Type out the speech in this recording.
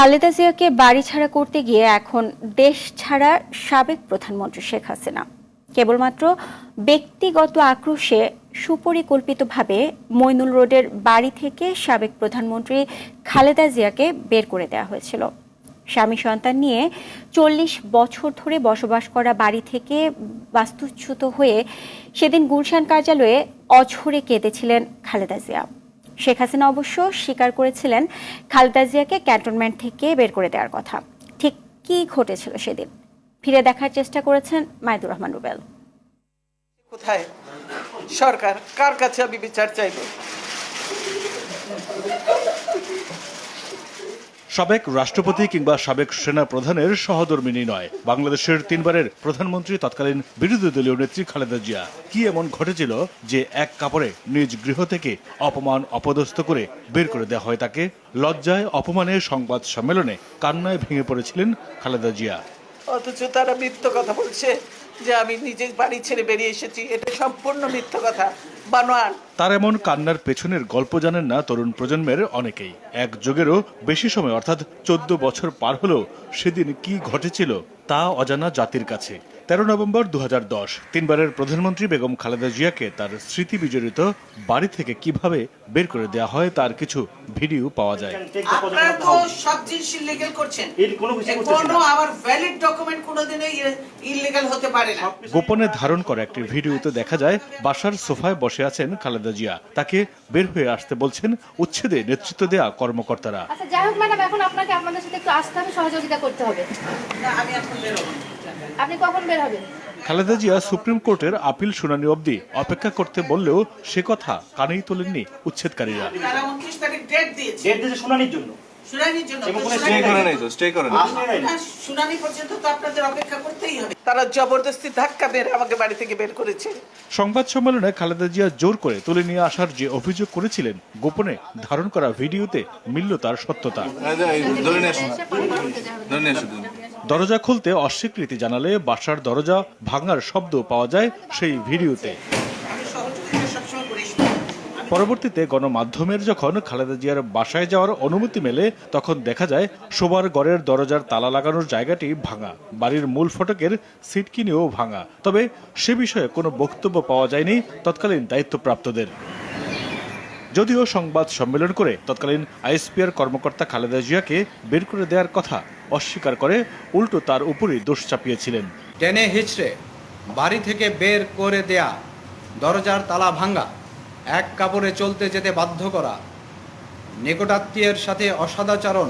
খালেদা জিয়াকে বাড়ি ছাড়া করতে গিয়ে এখন দেশ ছাড়া সাবেক প্রধানমন্ত্রী শেখ হাসিনা কেবলমাত্র ব্যক্তিগত আক্রোশে সুপরিকল্পিতভাবে মইনুল রোডের বাড়ি থেকে সাবেক প্রধানমন্ত্রী খালেদা জিয়াকে বের করে দেওয়া হয়েছিল। স্বামী সন্তান নিয়ে ৪০ বছর ধরে বসবাস করা বাড়ি থেকে বাস্তুচ্যুত হয়ে সেদিন গুলশান কার্যালয়ে অঝরে কেঁদেছিলেন খালেদা জিয়া। শেখ হাসিনা অবশ্য স্বীকার করেছিলেন খালেদা জিয়াকে ক্যান্টনমেন্ট থেকে বের করে দেওয়ার কথা। ঠিক কি ঘটেছিল সেদিন ফিরে দেখার চেষ্টা করেছেন মাইদুর রহমান রুবেল। কোথায় সরকার, কার কাছে আমি বিচার চাইব? সাবেক রাষ্ট্রপতি কিংবা সাবেক সেনা প্রধানের সহধর্মিনী নয়, বাংলাদেশের 3 বারের প্রধানমন্ত্রী তৎকালীন বিরোধী দলীয় নেত্রী খালেদা জিয়া। কি এমন ঘটেছিল যে এক কাপড়ে নিজ গৃহ থেকে অপমান অপদস্থ করে বের করে দেওয়া হয় তাকে? লজ্জায় অপমানে সংবাদ সম্মেলনে কান্নায় ভেঙে পড়েছিলেন খালেদা জিয়া। অথচ তারা মিথ্যা কথা বলছে যে আমি নিজের বাড়ি ছেড়ে বেরিয়ে এসেছি। এটা সম্পূর্ণ মিথ্যা কথা, বানোয়াট। তার এমন কান্নার পেছনের গল্প জানেন না তরুণ প্রজন্মের অনেকেই। এক যুগেরও বেশি সময় অর্থাৎ 14 বছর পার হলেও সেদিন কি ঘটেছিল তা অজানা জাতির কাছে। 13 নভেম্বর 2010 3 বারের প্রধানমন্ত্রী বেগম খালেদা জিয়াকে তার স্মৃতি বিজড়িত বাড়ি থেকে কিভাবে বের করে দেওয়া হয় তার কিছু ভিডিও পাওয়া যায়। আপনারা তো সব জিনিস ইলিগাল করছেন, কোনো আমার ভ্যালিড ডকুমেন্ট কোনোদিনই ইলিগাল হতে পারে না। গোপনে ধারণ করা একটি ভিডিওতে দেখা যায় বাসার সোফায় বসে আছেন খালেদা জিয়া। তাকে বের হয়ে আসতে বলছেন উচ্ছেদে নেতৃত্ব দেয়া কর্মকর্তারা। আচ্ছা, যাই হোক ম্যাডাম, এখন আপনাকে আপনাদের সাথে একটু আসতে হবে, সহযোগিতা করতে হবে। না, আমি এখন বের হব। আপনি কখন বের হবেন? খালেদা জিয়া সুপ্রিম কোর্টের আপিল শুনানি অবধি অপেক্ষা করতে বললেও সে কথা কানেই তোলেননি উচ্ছেদকারীরা। তারা 29 তারিখ ডেট দিয়েছে শুনানির জন্য। শুনানির জন্য। শুনানি পর্যন্ত তো আপনাদের অপেক্ষা করতেই হবে। তারা জবরদস্তি ধাক্কা মেরে আমাকে বাড়ি থেকে বের করেছে। সংবাদ সম্মেলনে খালেদা জিয়া জোর করে তুলে নিয়ে আসার যে অভিযোগ করেছিলেন, গোপনে ধারণ করা ভিডিওতে মিলল তার সত্যতা। দরজা খুলতে অস্বীকৃতি জানালে বাসার দরজা ভাঙার শব্দ পাওয়া যায় সেই ভিডিওতে। পরবর্তীতে গণমাধ্যমের যখন খালেদা জিয়ার বাসায় যাওয়ার অনুমতি মেলে তখন দেখা যায় শোবার ঘরের দরজার তালা লাগানোর জায়গাটি ভাঙা, বাড়ির মূল ফটকের সিটকিনিও ভাঙা। তবে সে বিষয়ে কোনো বক্তব্য পাওয়া যায়নি তৎকালীন দায়িত্বপ্রাপ্তদের। যদিও সংবাদ সম্মেলন করে তৎকালীন আইএসপিআর কর্মকর্তা খালেদা জিয়াকে বের করে দেওয়ার কথা অস্বীকার করে উল্টো তার উপরই দোষ চাপিয়েছিলেন। টেনে হিচড়ে বাড়ি থেকে বের করে দেয়া, দরজার তালা ভাঙা, এক কাপড়ে চলতে যেতে বাধ্য করা, নিকটাত্মীয়ের সাথে অসদাচরণ